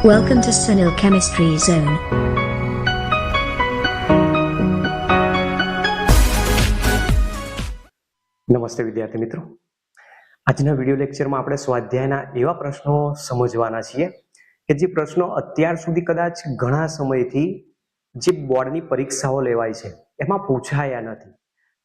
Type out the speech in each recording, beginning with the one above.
Welcome to Sunil Chemistry Zone. નમસ્તે વિદ્યાર્થી મિત્રો, આજના વિડિયો લેક્ચરમાં આપણે સ્વાધ્યાયના એવા પ્રશ્નો સમજવાના છીએ કે જે પ્રશ્નો અત્યાર સુધી કદાચ ઘણા સમયથી જે બોર્ડની પરીક્ષાઓ લેવાય છે એમાં પૂછાયા નથી.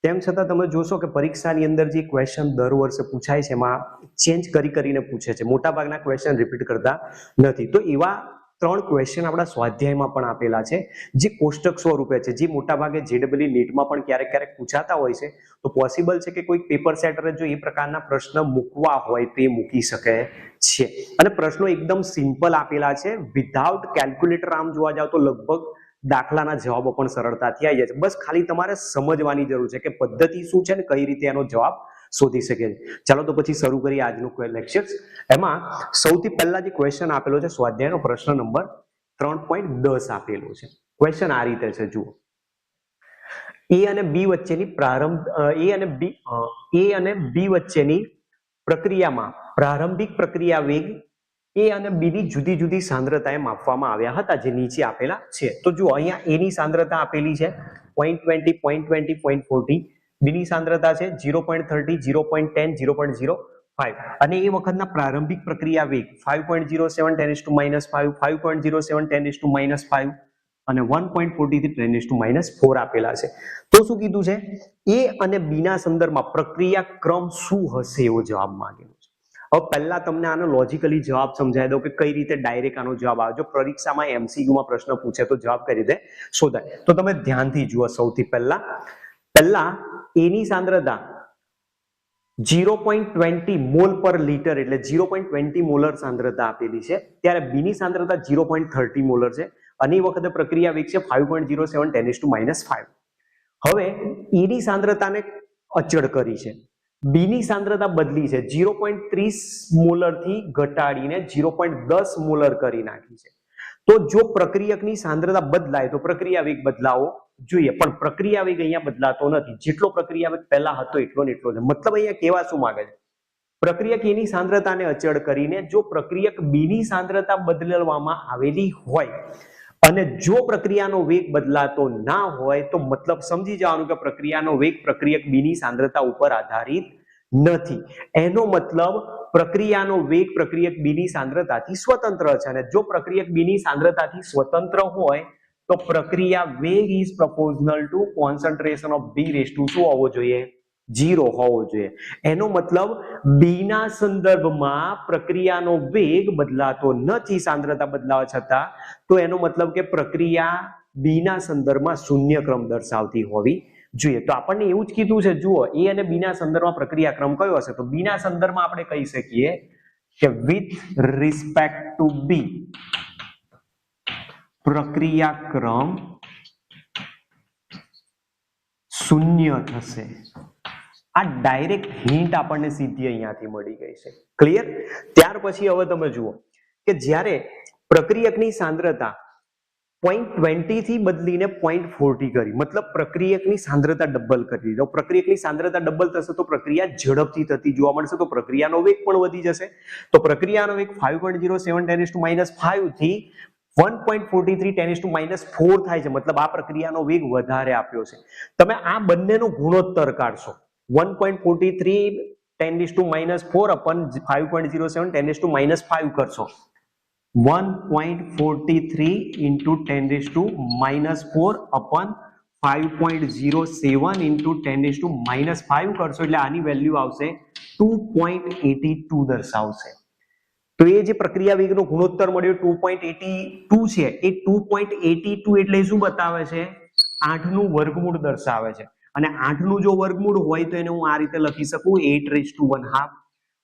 તેમ છતાં તમે જોશો કે પરીક્ષાની અંદર જે ક્વેશ્ચન દર વર્ષે પૂછાય છે એમાં ચેન્જ કરીને પૂછે છે. મોટાભાગના ક્વેશ્ચન રિપીટ કરતા નથી. તો એવા 3 ક્વેશ્ચન આપણા સ્વાધ્યાયમાં પણ આપેલા છે જે કોષ્ટક સ્વરૂપે છે, જે મોટાભાગે જેડબલઈ નીટમાં પણ ક્યારેક પૂછાતા હોય છે. તો પોસિબલ છે કે કોઈ પેપર સેટરે જો એ પ્રકારના પ્રશ્ન મૂકવા હોય તો એ મૂકી શકે છે. અને પ્રશ્નો એકદમ સિમ્પલ આપેલા છે, વિધાઉટ કેલ્ક્યુલેટર. આમ જોવા જાવ તો લગભગ દાખલાના જવાબો પણ સરળતાથી આવી જાય છે. બસ ખાલી તમારે સમજવાની જરૂર છે કે પદ્ધતિ શું છે ને કઈ રીતે એનો જવાબ શોધી શકે છે. ચાલો તો પછી શરૂ કરીએ આજનું લેક્ચર. એમાં સૌથી પહેલા જે ક્વેશ્ચન આપેલો છે સ્વાધ્યાયનો પ્રશ્ન નંબર 3.10 આપેલો છે. ક્વેશ્ચન આ રીતે છે, જુઓ. A અને B વચ્ચેની પ્રક્રિયામાં પ્રારંભિક પ્રક્રિયા વેગ A અને B ની જુદી જુદી સાંદ્રતાએ માપવામાં આવ્યા હતા, જે નીચે આપેલા છે. તો જુઓ, અહીંયા A ની સાંદ્રતા આપેલી છે 0.20, 0.20, 0.40. B ની સાંદ્રતા છે 0.30, 0.10, 0.05 અને એ વખતના પ્રારંભિક પ્રક્રિયા વેગ 5.07 10⁻⁵, 5.07 10⁻⁵ અને 1.43 10⁻⁴ આપેલા છે. તો શું કીધું છે? A અને B ના સંદર્ભમાં પ્રક્રિયા ક્રમ શું હશે એવો જવાબ માંગેલો છે. હવે પહેલા તમને આનો લોજિકલી જવાબ સમજાવી દઉં કે કઈ રીતે ડાયરેક્ટ આનો જવાબ આવે. જો પરીક્ષામાં MCQ માં પ્રશ્ન પૂછે તો જવાબ કઈ રીતે શોધાય, તો તમે ધ્યાનથી જુઓ. સૌથી પહેલા A ની સાંદ્રતા 0.20 મોલ પર લિટર એટલે 0.20 મોલર સાંદ્રતા આપેલી છે, ત્યારે B ની સાંદ્રતા 0.30 મોલર છે અને એ વખતે પ્રક્રિયા વેગ છે 5.07 10⁻⁵. હવે A ની સાંદ્રતાને અચળ કરી છે, B ની સાંદ્રતા બદલી છે, 0.30 મોલર થી ઘટાડીને 0.10 મોલર કરી નાખી છે. તો જો પ્રક્રિયકની સાંદ્રતા બદલાય તો પ્રક્રિયા વેગ બદલાવો જોઈએ, પણ પ્રક્રિયા વેગ અહીંયા બદલાતો નથી. જેટલો પ્રક્રિયા વેગ પહેલા હતો એટલો ને એટલો છે. મતલબ અહીંયા કેવા શું માંગે છે? પ્રક્રિયક A ની સાંદ્રતાને અચળ કરીને જો પ્રક્રિયક B ની સાંદ્રતા બદલવામાં આવેલી હોય અને જો પ્રક્રિયાનો વેગ બદલાતો ના હોય તો મતલબ સમજી જવાનું કે પ્રક્રિયાનો વેગ પ્રક્રિયક B ની સાંદ્રતા ઉપર આધારિત નથી. એનો મતલબ પ્રક્રિયાનો વેગ પ્રક્રિયક B ની સાંદ્રતાથી સ્વતંત્ર છે, અને જો પ્રક્રિયક B ની સાંદ્રતાથી સ્વતંત્ર હોય તો પ્રક્રિયા વેગ is proportional to concentration of B raise to શું હોવો જોઈએ? 0 હોવો જોઈએ. એનો મતલબ B ના સંદર્ભમાં પ્રક્રિયાનો વેગ બદલાતો નથી સાંદ્રતા બદલાવા છતાં, તો એનો મતલબ કે પ્રક્રિયા B ના સંદર્ભમાં શૂન્ય ક્રમ દર્શાવતી હોવી જોઈએ. તો આપણને એવું જ કીધું છે, જુઓ, A અને B ના સંદર્ભમાં પ્રક્રિયા ક્રમ કયો હશે? તો B ના સંદર્ભમાં આપણે કહી શકીએ કે વિથ રિસ્પેક્ટ ટુ B પ્રક્રિયા ક્રમ શૂન્ય થશે. આ ડાયરેક્ટ હિન્ટ આપણને સીધી અહીંયાથી મળી ગઈ છે. ક્લિયર? ત્યાર પછી હવે તમે જુઓ કે જ્યારે પ્રક્રિયકની સાંદ્રતા 0.20 થી બદલીને 0.40 કરી, મતલબ પ્રક્રિયકની સાંદ્રતા ડબલ કરી દીધો. પ્રક્રિયકની સાંદ્રતા ડબલ થશે તો પ્રક્રિયા ઝડપથી થતી જોવા મળશે, તો પ્રક્રિયાનો વેગ પણ વધી જશે. તો પ્રક્રિયાનો વેગ 5.07 10⁻⁵ થી 1.43 10⁻⁴ થાય છે. મતલબ આ પ્રક્રિયાનો વેગ વધારે આપ્યો છે. તમે આ બંનેનો ગુણોત્તર કાઢશો, 1.43 10⁻⁴ upon 5.07 10⁻⁵ કરશો, 1.43 into 10⁻⁴ upon 5.07 into 10⁻⁵ કરશો એટલે આની વેલ્યુ આવશે 2.82 દર્શાવશે. તો એ જે પ્રક્રિયા વેગનો ગુણોત્તર મળ્યો 2.82 છે, એ 2.82 એટલે શું બતાવે છે? 8 નું વર્ગમૂળ દર્શાવે છે. અને 8 નું જો વર્ગમૂળ હોય તો એને હું આ રીતે લખી શકું 8⁻².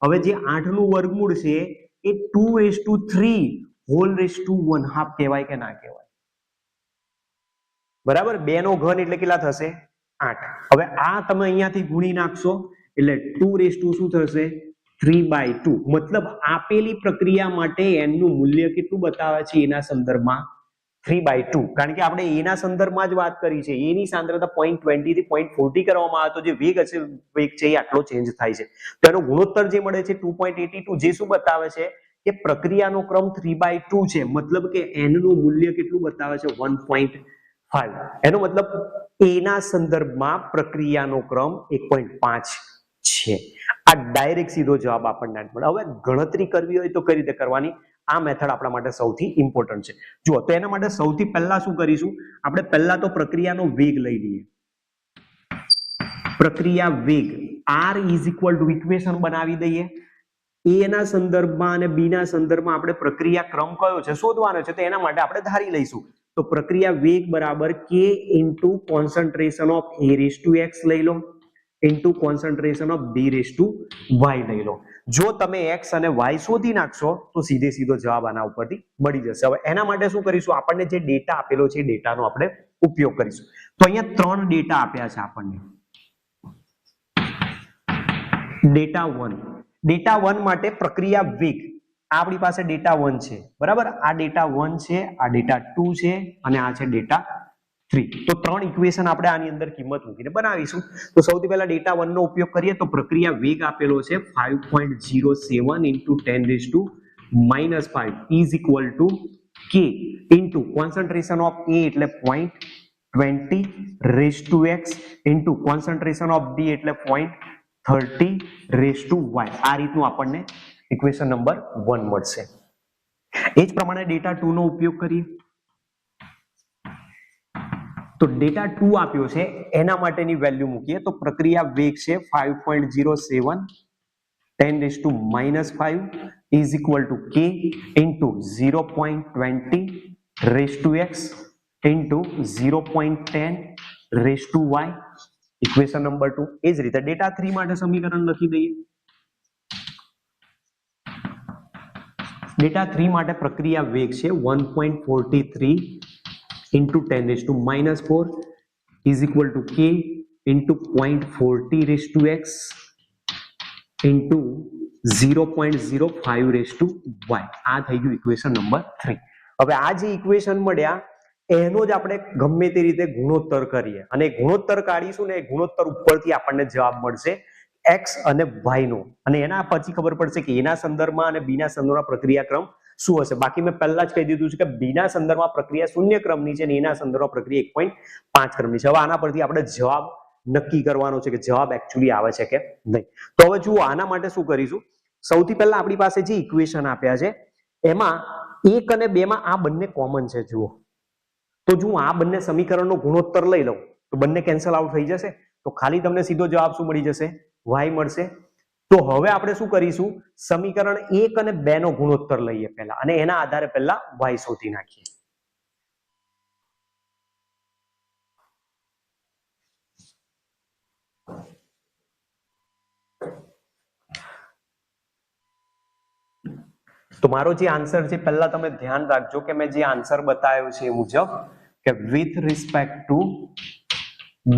હવે જે 8 નું વર્ગમૂળ છે એ 2�3 1/2 કહેવાય કે ના કહેવાય? બરાબર, 2 નો ઘન એટલે કેટલા થશે? 8. હવે આ તમે અહીંયાથી ગુણી નાખશો એટલે 2 શું થશે? 3/2. મતલબ આપેલી પ્રક્રિયા માટે n નું મૂલ્ય કેટલું બતાવે છે એના સંદર્ભમાં? 3/2. કારણ કે આપણે A ના સંદર્ભમાં જ વાત કરી છે. A ની સાંદ્રતા 0.20 થી 0.40 કરવામાં આવે તો જે વેગ હશે, વેગ છે એ આટલો ચેન્જ થાય છે. તો એનો ગુણોત્તર જે મળે છે 2.82, જે શું બતાવે છે કે પ્રક્રિયાનો ક્રમ 3/2 છે, મતલબ કે n નું મૂલ્ય કેટલું બતાવે છે 1.5. એનો મતલબ a ના સંદર્ભમાં પ્રક્રિયાનો ક્રમ 1.5 છે. આ ડાયરેક્ટ સીધો જવાબ આપણને મળે. હવે ગણતરી કરવી હોય તો કઈ રીતે કરવાની, આ મેથડ આપણા માટે સૌથી ઇમ્પોર્ટન્ટ છે. જુઓ તો એના માટે સૌથી પહેલા શું કરીશું, આપણે પહેલા તો પ્રક્રિયાનો વેગ લઈ લઈએ. પ્રક્રિયા વેગ r is equal two equation બનાવી દઈએ. a ના સંદર્ભમાં અને b ના સંદર્ભમાં આપણે પ્રક્રિયા ક્રમ કયો છે શોધવાનો છે, તો એના માટે આપણે ધારી લઈશું. તો પ્રક્રિયા વેગ બરાબર k into concentration of a raise to x લઈ લો into concentration of b raise to y લઈ લો. જો તમે x અને y શોધી નાખશો તો સીધો જવાબ આના ઉપરથી મળી જશે. હવે એના માટે શું કરીશું, આપણને જે ડેટા આપેલો છે એ ડેટાનો આપણે ઉપયોગ કરીશું. તો અહીંયા 3 ડેટા આપ્યા છે આપણને. ડેટા 1 માટે પ્રક્રિયા વેગ આપણી પાસે ડેટા 1 છે, બરાબર. આ ડેટા 1 છે, આ ડેટા 2 છે અને આ છે ડેટા 3. તો 3 ઇક્વેશન આપણે આની અંદર કિંમત મૂકીને બનાવીશું. તો સૌથી પહેલા ડેટા 1 નો ઉપયોગ કરીએ તો પ્રક્રિયા વેગ આપેલો છે 5.07 into 10 raised to -5 is equal to k into concentration of A એટલે 0.20 raised to x into concentration of B એટલે 0.30 raised to y. આ રીતનું આપણને ઇક્વેશન નંબર 1 મળશે. એ જ પ્રમાણે ડેટા 2 નો ઉપયોગ કરીએ તો ડેટા 2 આપ્યો છે એના માટેની વેલ્યુ મૂકીએ તો પ્રક્રિયા વેગ છે 5.07 10 raised to -5 is equal to k into 0.20 raised to x into 0.10 raised to y. Equation number 2. એ જ રીતે ડેટા 3 માટે સમીકરણ લખી દઈએ. ડેટા 3 માટે પ્રક્રિયા વેગ છે 1.43 into 10 raised to -4 is equal to k into 0.40 raised to x into 0.05 raised to y. આ થઈ ગયું ઇક્વેશન નંબર 3. હવે આ જે ઇક્વેશન મળ્યા એનો જ આપણે ગમે તે રીતે ગુણોત્તર કરીએ અને ગુણોત્તર કાઢીશું ને એ ગુણોત્તર ઉપરથી આપણને જવાબ મળશે x અને y નો, અને એના પછી ખબર પડશે કે એના સંદર્ભમાં અને b ના સંદર્ભમાં પ્રક્રિયા ક્રમ શું હશે. બાકી મેં પહેલા જ કહી દીધું છે કે b ના સંદર્ભમાં પ્રક્રિયા 0 ક્રમની છે અને એના સંદર્ભમાં પ્રક્રિયા 1.5 ક્રમની છે. હવે આના પરથી આપણે જવાબ નક્કી કરવાનો છે કે જવાબ એકચ્યુઅલી આવે છે કે નહીં. તો હવે જુઓ આના માટે શું કરીશું, સૌથી પહેલા આપણી પાસે જે ઇક્વેશન આપ્યા છે એમાં 1 અને 2 માં આ બંને કોમન છે. જુઓ તો જો આ બંને સમીકરણનો ગુણોત્તર લઈ લઉં તો બંને કેન્સલ આઉટ થઈ જશે, તો ખાલી તમને સીધો જવાબ શું મળી જશે, y મળશે. તો હવે આપણે શું કરીશું, સમીકરણ 1 અને 2 નો ગુણોત્તર લઈએ પહેલા અને એના આધારે પહેલા y શોધી નાખીએ. તો મારો જે આન્સર છે પહેલા તમે ધ્યાન રાખજો કે મેં જે આન્સર બતાવ્યો છે એ મુજબ કે વિથ રિસ્પેક્ટ ટુ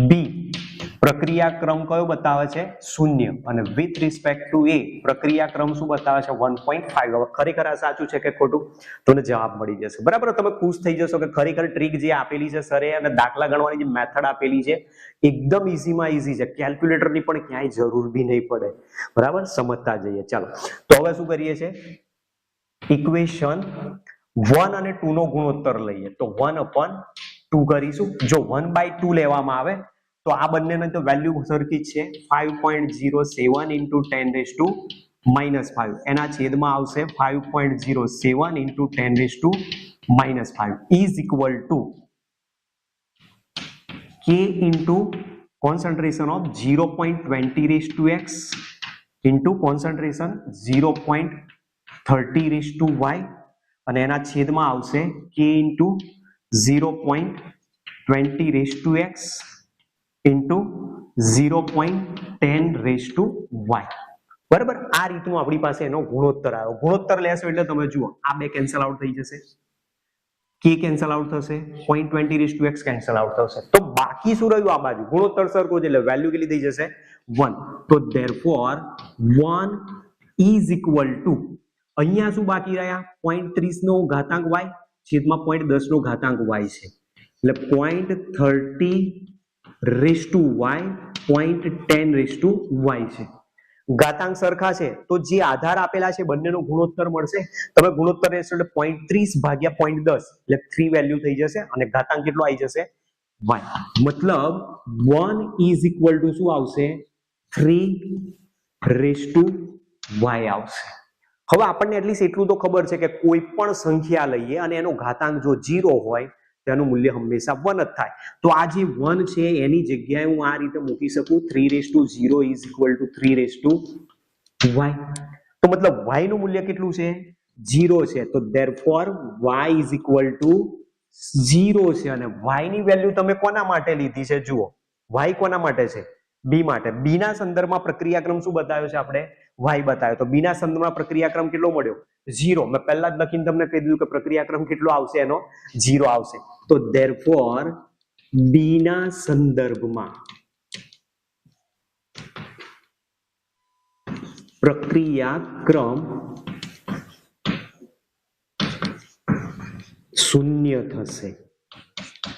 b પ્રક્રિયા ક્રમ કયો બતાવે છે 0 અને વિથ રિસ્પેક્ટ ટુ a પ્રક્રિયા ક્રમ શું બતાવે છે 1.5. હવે ખરેખર આ સાચું છે કે ખોટું તમને જવાબ મળી જશે, બરાબર. તમે ખુશ થઈ જશો કે ખરેખર ટ્રીક જે આપેલી છે સરે અને દાખલા ગણવાની જે મેથડ આપેલી છે એકદમ ઈઝીમાં ઈઝી છે, કેલ્ક્યુલેટરની પણ ક્યાંય જરૂર બી નહીં પડે, બરાબર. સમજતા જઈએ. ચાલો તો હવે શું કરીએ છીએ, ઇક્વેશન 1 અને 2 નો ગુણોત્તર લઈએ તો 1/2 કરીશું. જો 1/2 લેવામાં આવે તો આ બંનેની તો વેલ્યુ સરખી જ છે 5.07 into 10 raised to -5 એના છેદમાં આવશે 5.07 into 10 raised to -5 is equal to k into concentration of 0.20 raised to x into concentration 0.30 raised to y અને એના છેદમાં આવશે k into 0.20 raised to x into 0.10 raised to y. બરાબર. આ રીતનું આપણી પાસે એનો ગુણોત્તર આવ્યો. ગુણોત્તર લેશો એટલે તમે જુઓ આ બે કેન્સલ આઉટ થઈ જશે, k કેન્સલ આઉટ થશે, 0.20 raised to x cancel out થશે, તો બાકી શું રહ્યું, આ બાજુ ગુણોત્તર સરખો છે એટલે વેલ્યુ કેટલી થઈ જશે 1. તો therefore 1 is equal to અહીંયા શું બાકી રહ્યા 0.30 નો ઘાતાંક y છેદમાં 0.10 નો ઘાતાંક y છે એટલે 0.30 raised to y 0.10 raised to y છે. ઘાતાંક સરખા છે તો જે આધાર આપેલા છે બંનેનો ગુણોત્તર મળશે. તમે ગુણોત્તર લેશો એટલે 0.30 ભાગ્યા 0.10 એટલે 3 વેલ્યુ થઈ જશે અને ઘાતાંક કેટલો આવી જશે y. મતલબ 1 ઇઝ ઇક્વલ ટુ શું આવશે 3 રેઝ ટુ y આવશે. હવે આપણને એટલીસ્ટ એટલું તો ખબર છે કે કોઈ પણ સંખ્યા લઈએ અને એનો ઘાતાંક જો 0 હોય તેનું મૂલ્ય હંમેશા 1 જ થાય. તો આ જે 1 છે એની જગ્યાએ હું આ રીતે મૂકી શકું 3 raise to 0 is equal to 3 raise to y. તો મતલબ y નું મૂલ્ય કેટલું છે 0 છે. તો therefore y is equal two 0 છે અને y ની વેલ્યુ તમે કોના માટે લીધી છે જુઓ. y કોના માટે છે b માટે. b ના સંદર્ભમાં પ્રક્રિયાક્રમ શું બતાવ્યો છે આપણે y બતાવ્યો. તો b ના સંદર્ભમાં પ્રક્રિયાક્રમ કેટલો મળ્યો 0. મેં પહેલા જ લખીને તમને કહી દીધું કે પ્રક્રિયાક્રમ કેટલો આવશે એનો 0 આવશે. તો therefore b ના સંદર્ભમાં પ્રક્રિયાક્રમ 0 થશે.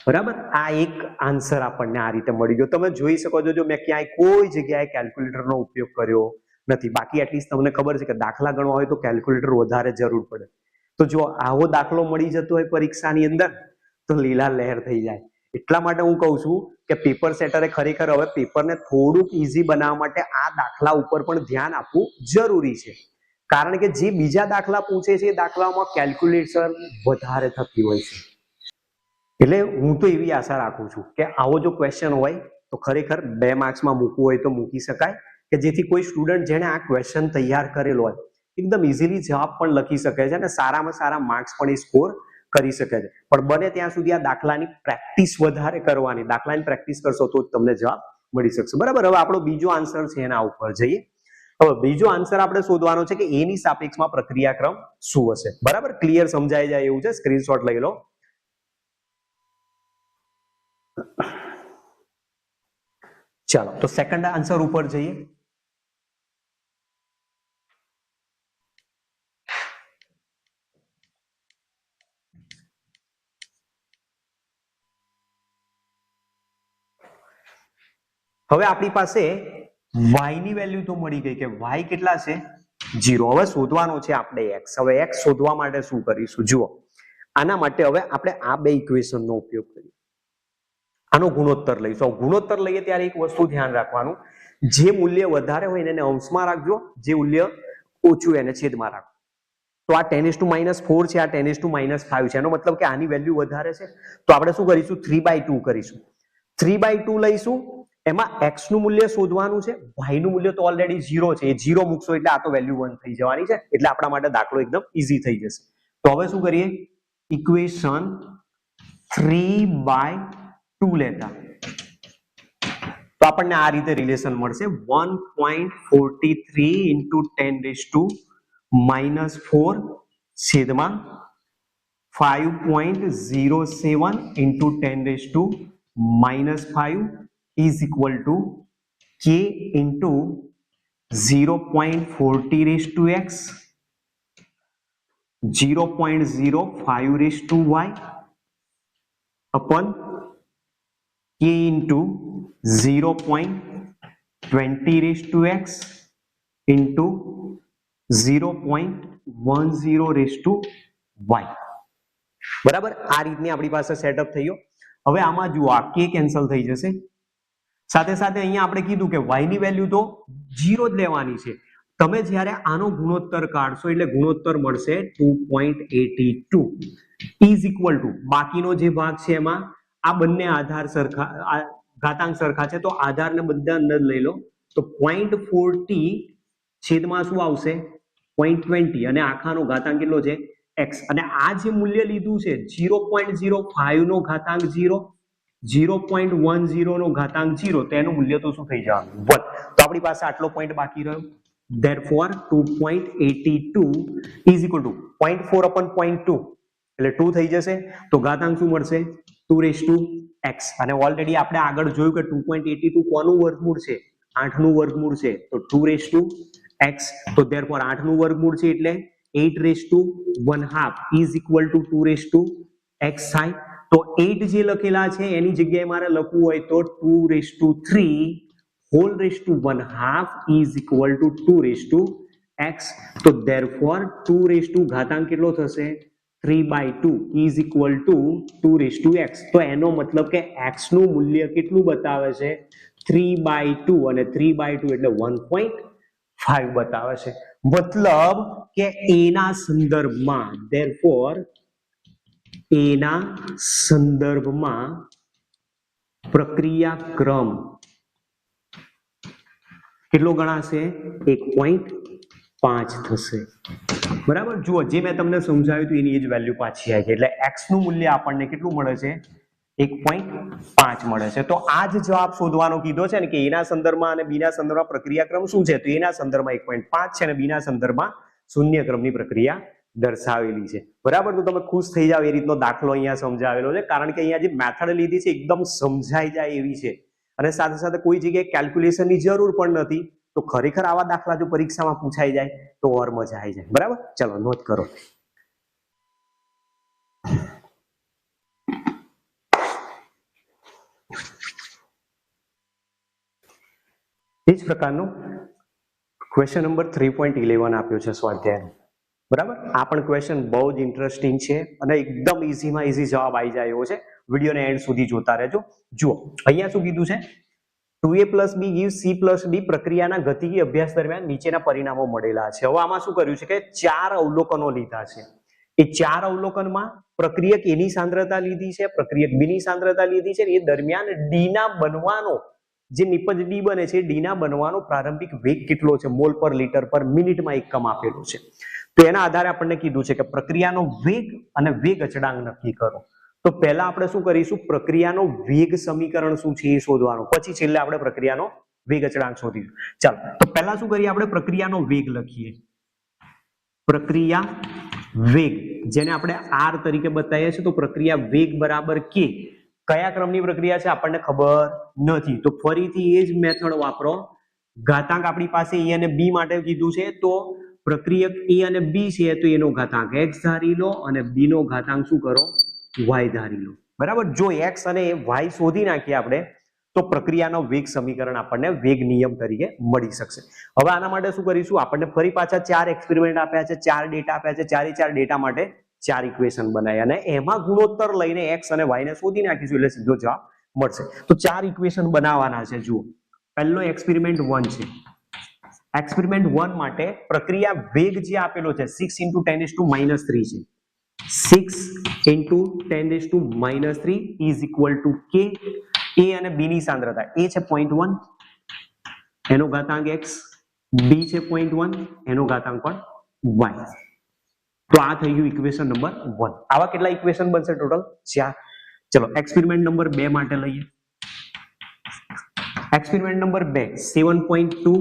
બરાબર. આ એક આન્સર આપણને આ રીતે મળી ગયો. તમે જોઈ શકો છો જો મેં ક્યાંય કોઈ જગ્યાએ કેલ્ક્યુલેટરનો ઉપયોગ કર્યો નથી. બાકી એટલીસ્ટ તમને ખબર છે કે દાખલા ગણવા હોય તો કેલ્ક્યુલેટર વધારે જરૂર પડે. તો જો આવો દાખલો મળી જતો હોય પરીક્ષાની અંદર તો લીલા લહેર થઈ જાય. એટલા માટે હું કહું છું કે પેપર સેટરે ખરેખર હવે પેપરને થોડુંક ઈઝી બનાવવા માટે આ દાખલા ઉપર પણ ધ્યાન આપવું જરૂરી છે. કારણ કે જે બીજા દાખલા પૂછે છે એ દાખલામાં કેલ્ક્યુલેશન વધારે થતી હોય છે. એટલે હું તો એવી આશા રાખું છું કે આવો જો ક્વેશ્ચન હોય તો ખરેખર 2 માર્ક્સમાં મૂકવું હોય તો મૂકી શકાય કે જેથી કોઈ સ્ટુડન્ટ જેને આ ક્વેશ્ચન તૈયાર કરેલો હોય એકદમ ઇઝીલી જવાબ પણ લખી શકે છે અને સારામાં સારા માર્ક્સ પણ એ સ્કોર કરી શકે છે. પણ બને ત્યાં સુધી આ દાખલાની પ્રેક્ટિસ વધારે કરવાની. દાખલાની પ્રેક્ટિસ કરશો તો જ તમને જવાબ મળી શકશે. બરાબર. હવે આપણો બીજો આન્સર છે એના ઉપર જઈએ. હવે બીજો આન્સર આપણે શોધવાનો છે કે એની સાપેક્ષમાં પ્રક્રિયાક્રમ શું હશે. બરાબર. ક્લિયર સમજાઈ જાય એવું છે. સ્ક્રીનશોટ લઈ લો. ચાલો તો સેકન્ડ આન્સર ઉપર જઈએ. હવે આપણી પાસે y ની વેલ્યુ તો મળી ગઈ કે y કેટલા છે 0. હવે શોધવાનો છે આપણે x. હવે x શોધવા માટે શું કરીશું જુઓ. આના માટે હવે આપણે આ બે ઇક્વેશનનો ઉપયોગ કરીએ. આનો ગુણોત્તર લઈશું. ગુણોત્તર લઈએ ત્યારે એક વસ્તુ ધ્યાન રાખવાનું, જે મૂલ્ય વધારે હોય એને અંશમાં રાખજો, જે મૂલ્ય ઓછું એને છેદમાં રાખો. તો આ 10⁻⁴ છે, આ 10⁻⁵ છે. એનો મતલબ કે આની વેલ્યુ વધારે છે તો આપણે શું કરીશું 3/2 કરીશું. 3/2 લઈશું. એમાં x નું મૂલ્ય શોધવાનું છે. y નું મૂલ્ય તો ઓલરેડી 0 છે. એ 0 મૂકશો એટલે આ તો વેલ્યુ 1 થઈ જવાની છે. એટલે આપણા માટે દાખલો એકદમ ઈઝી થઈ જશે. તો હવે શું કરીએ ઇક્વેશન 3/2 લેતા તો આપણને આ રીતે રિલેશન મળશે 1.43 into 10⁻⁴ છેદમાં 5.07 into 10⁻⁵ is equal to k into 0.40 raised to x, 0.05 raised to y upon k into 0.20 raised to x into 0.10 raised to y. બરાબર. આ રીતની આપણી પાસે સેટઅપ થઈ ગયો. હવે આમાં જુઓ આ k કેન્સલ થઈ જશે. સાથે સાથે અહીંયા આપણે કીધું કે y ની વેલ્યુ તો 0 જ લેવાની છે. તમે જ્યારે આનો ગુણોત્તર કાઢશો એટલે ગુણોત્તર મળશે 2.82 ઇઝ ઇક્વલ ટુ બાકીનો જે ભાગ છે એમાં આ બંને આધાર સરખા ઘાતાંક સરખા છે તો આધારને બધા અંદર લઈ લો તો 0.40 છેદમાં શું આવશે 0.20 અને આખાનો ઘાતાંક કેટલો છે x. અને આ જે મૂલ્ય લીધું છે 0.05 નો ઘાતાંક 0, 0.10 નો ઘાતાંક 0 તો એનું મૂલ્ય તો શું થઈ જવાનું 1. તો આપણી પાસે આટલો પોઈન્ટ બાકી રહ્યો. therefore 2.82 is equal to 0.4 upon 0.2 એટલે 2 થઈ જશે. તો ઘાતાંક શું મળશે 2 raised to x. અને ઓલરેડી આપણે આગળ જોયું કે 2.82 કોનું વર્ગમૂળ છે 8 નું વર્ગમૂળ છે તો 2 raised to x. તો therefore 8 નું વર્ગમૂળ છે એટલે 8 raised to 1/2 is equal to 2 raised to x થાય. તો 8 જે લખેલા છે એની જગ્યાએ મારે લખવું હોય તો 2 raised to 3 whole raised to 1/2 is equal to 2 raised to x. તો therefore 2 raised to ઘાતાંક કેટલો થશે 3/2 is equal to 2 raised to x. તો એનો મતલબ કે x નું મૂલ્ય કેટલું બતાવે છે 3/2 અને 3/2 એટલે 1.5 બતાવે છે. મતલબ કે a ના સંદર્ભમાં therefore a ના સંદર્ભમાં પ્રક્રિયા ક્રમ કેટલો ગણાશે 1.5 થશે. બરાબર. જુઓ જે મેં તમને સમજાવ્યું હતું એની જ વેલ્યુ પાછી આવી એટલે x નું મૂલ્ય આપણને કેટલું મળે છે 1.5 મળે છે. તો આ જ જવાબ શોધવાનો કીધો છે ને કે a ના સંદર્ભમાં અને b ના સંદર્ભમાં પ્રક્રિયા ક્રમ શું છે તો a ના સંદર્ભમાં 1.5 છે અને b ના સંદર્ભમાં શૂન્ય ક્રમની પ્રક્રિયા દર્શાવેલી છે. બરાબર. તો તમે ખુશ થઈ જાવ એ રીતનો દાખલો અહીંયા સમજાવેલો છે કારણ કે અહીંયા જે મેથડ લીધી છે એકદમ સમજાઈ જાય એવી છે અને સાથે સાથે કોઈ જગ્યાએ કેલ્ક્યુલેશનની જરૂર પણ નથી. તો ખરેખર આવા દાખલા જો પરીક્ષામાં પૂછાઈ જાય તો ઓર મજા આવી જાય. બરાબર. ચલો નોંધ કરો. એ જ પ્રકારનો ક્વેશ્ચન નંબર 3.11 આપ્યો છે સ્વાધ્યાય. બરાબર. આ પણ ક્વેશ્ચન બહુ જ ઇન્ટરેસ્ટિંગ છે અને એકદમ ઈઝીમાં ઈઝી જવાબ આવી જાય એવો છે. વિડીયોને એન્ડ સુધી જોતા રહેજો. જુઓ અહીંયા શું કીધું છે 2a + b gives c + d પ્રક્રિયાના ગતિકી અભ્યાસ દરમિયાન નીચેના પરિણામો મળેલા છે. હવે આમાં શું કર્યું છે કે 4 અવલોકનો લીધા છે. એ 4 અવલોકનમાં પ્રક્રિયક a ની સાંદ્રતા લીધી છે, પ્રક્રિયક b ની સાંદ્રતા લીધી છે. એ દરમિયાન d ના બનવાનો જે નિપજ d બને છે d ના બનવાનો પ્રારંભિક વેગ કેટલો છે મોલ પર લિટર પર મિનિટમાં એકમ આપેલો છે. તો એના આધારે આપણને કીધું છે કે પ્રક્રિયાનો વેગ અને વેગ અચળાંક નક્કી કરો. તો પહેલા આપણે શું કરીશું પ્રક્રિયાનો વેગ સમીકરણ શું છે એ શોધવાનું પછી છેલ્લે આપણે પ્રક્રિયાનો વેગ અચળાંક શોધીશું. ચાલો તો પહેલા શું કરીએ આપણે પ્રક્રિયાનો વેગ લખીએ. પ્રક્રિયા વેગ જેને આપણે r તરીકે બતાવીએ છીએ તો પ્રક્રિયા વેગ બરાબર k. કયા ક્રમની પ્રક્રિયા છે આપણને ખબર નથી તો ફરીથી એ જ મેથડ વાપરો. ઘાતાંક આપણી પાસે a અને b માટે કીધું છે તો પ્રક્રિયક a અને b છે તો એનો ઘાતાંક x ધારી લો અને b નો ઘાતાંક શું કરો y ધારી લો. બરાબર. જો x અને y શોધી નાખીએ આપણે તો પ્રક્રિયાનો વેગ સમીકરણ આપણને વેગ નિયમ તરીકે મળી શકશે. હવે આના માટે શું કરીશું આપણને ફરી પાછા 4 એક્સપેરિમેન્ટ આપ્યા છે, 4 ડેટા આપ્યા છે, 4 ડેટા માટે 4 ઇક્વેશન બનાવ્યા અને એમાં ગુણોત્તર લઈને x અને y ને શોધી નાખીશું એટલે સીધો જવાબ મળશે. તો 4 ઇક્વેશન બનાવવાના છે. જુઓ પહેલો એક્સપેરિમેન્ટ 1 છે. એક્સપેરિમેન્ટ 1 માટે પ્રક્રિયા વેગ જે આપેલો છે 6 × 10⁻³ છે. 6 × 10⁻³ is equal to k. a અને b ની સાંદ્રતા a છે 0.1 એનો ઘાતાંક x, b છે 0.1 એનો ઘાતાંક પણ y. તો આ થઈ ગયું ઇક્વેશન નંબર 1. આવા કેટલા ઇક્વેશન બનશે ટોટલ 4. ચલો એક્સપેરિમેન્ટ નંબર 2 માટે લઈએ. Experiment number 2 7.2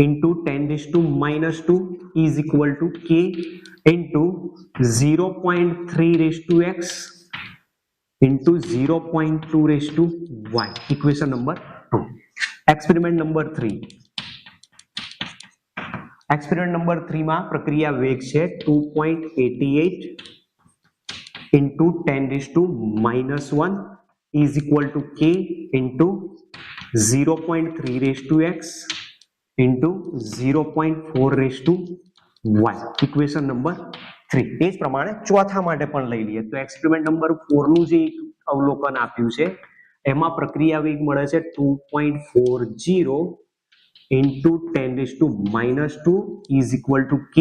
× 10⁻² is equal to k into 0.3x into 0.2y. Equation number 2. Experiment number 3. Experiment number 3 માં પ્રક્રિયા વેગ છે 2.88 into 10⁻1 is equal to k into 0.3x into 0.4y. Equation number 3. એ જ પ્રમાણે ચોથા માટે પણ લઈ લઈએ તો એક્સપેરિમેન્ટ નંબર 4 નું જે અવલોકન આપ્યું છે એમાં પ્રક્રિયા વેગ મળે છે 2.40 into 10⁻² is equal to k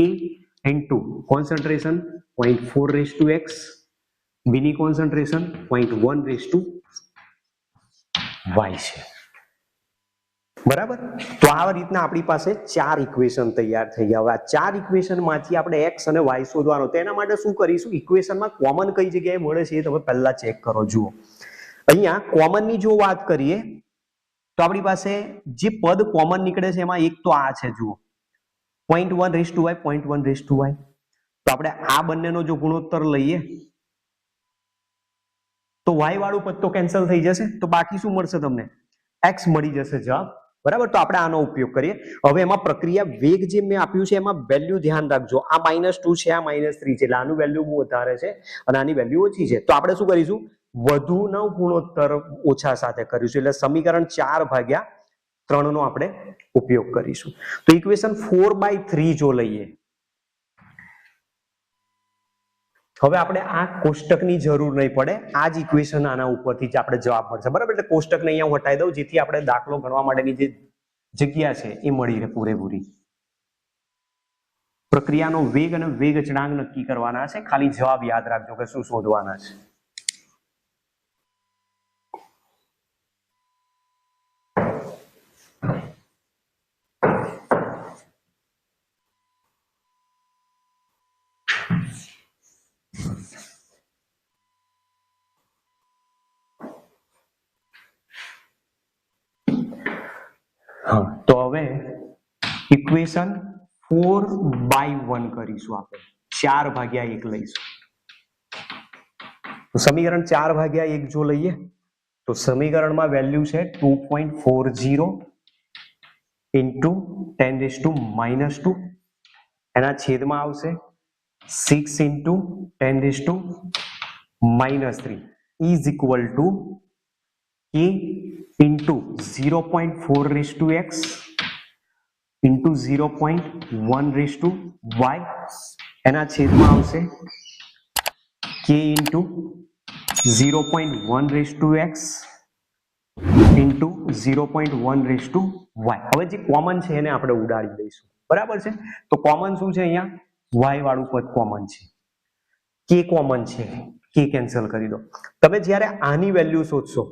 into concentration 0.4x, b ની concentration 0.1y છે. બરાબર. તો આ રીતના આપણી પાસે 4 ઇક્વેશન તૈયાર થઈ ગયા. હવે આ 4 ઇક્વેશન માંથી આપણે x અને y શોધવાનો તો એના માટે શું કરીશું ઇક્વેશનમાં કોમન કઈ જગ્યાએ મળે છે એ તમે પહેલા ચેક કરો. જુઓ અહીંયા કોમન ની જો વાત કરીએ તો આપણી પાસે જે પદ કોમન નીકળે છે એમાં એક તો આ છે. જુઓ 0.1y 0.1y. તો આપણે આ બંનેનો જો ગુણોત્તર લઈએ તો y વાળું પદ તો કેન્સલ થઈ જશે તો બાકી શું મળશે તમને x મળી જશે જવાબ. બરાબર. તો આપણે આનો ઉપયોગ કરીએ. હવે એમાં પ્રક્રિયા વેગ જે મેં આપ્યું છે એમાં વેલ્યુ ધ્યાન રાખજો. આ -2 છે, આ -3 છે એટલે આનું વેલ્યુ બહુ વધારે છે અને આની વેલ્યુ ઓછી છે. તો આપણે શું કરીશું વધુનો ગુણોત્તર ઓછા સાથે કરીશું, એટલે સમીકરણ 4/3 નો આપણે ઉપયોગ કરીશું. તો ઇક્વેશન 4/3 જો લઈએ, હવે આપણે આ કોષ્ટકની જરૂર નહીં પડે, આ જ ઇક્વેશન આના ઉપરથી જ આપણે જવાબ મળશે, બરાબર. એટલે કોષ્ટકને અહીંયા હું હટાવી દઉં, જેથી આપણે દાખલો ગણવા માટેની જે જગ્યા છે એ મળી રહે પૂરેપૂરી. પ્રક્રિયાનો વેગ અને વેગ અચળાંક નક્કી કરવાના છે, ખાલી જવાબ યાદ રાખજો કે શું શોધવાના છે. તો હવે ઇક્વેશન 4/1 કરીશું, આપણે 4/1 લઈશું. તો સમીકરણ 4/1 જો લઈએ તો સમીકરણમાં વેલ્યુ છે 2.40 ઇન્ટુ 10⁻², એના છેદમાં આવશે 6 into 10⁻³ is equal two k into 0.4x into 0.1y, એના છેદમાં આવશે k into 0.1x into 0.1y. હવે જે કોમન છે એને આપણે ઉડાડી દઈશું, બરાબર છે. તો કોમન શું છે, અહીંયા y વાળું પદ કોમન છે, કે કોમન છે, કે કેન્સલ કરી દો. તમે જ્યારે આની વેલ્યુ શોધશો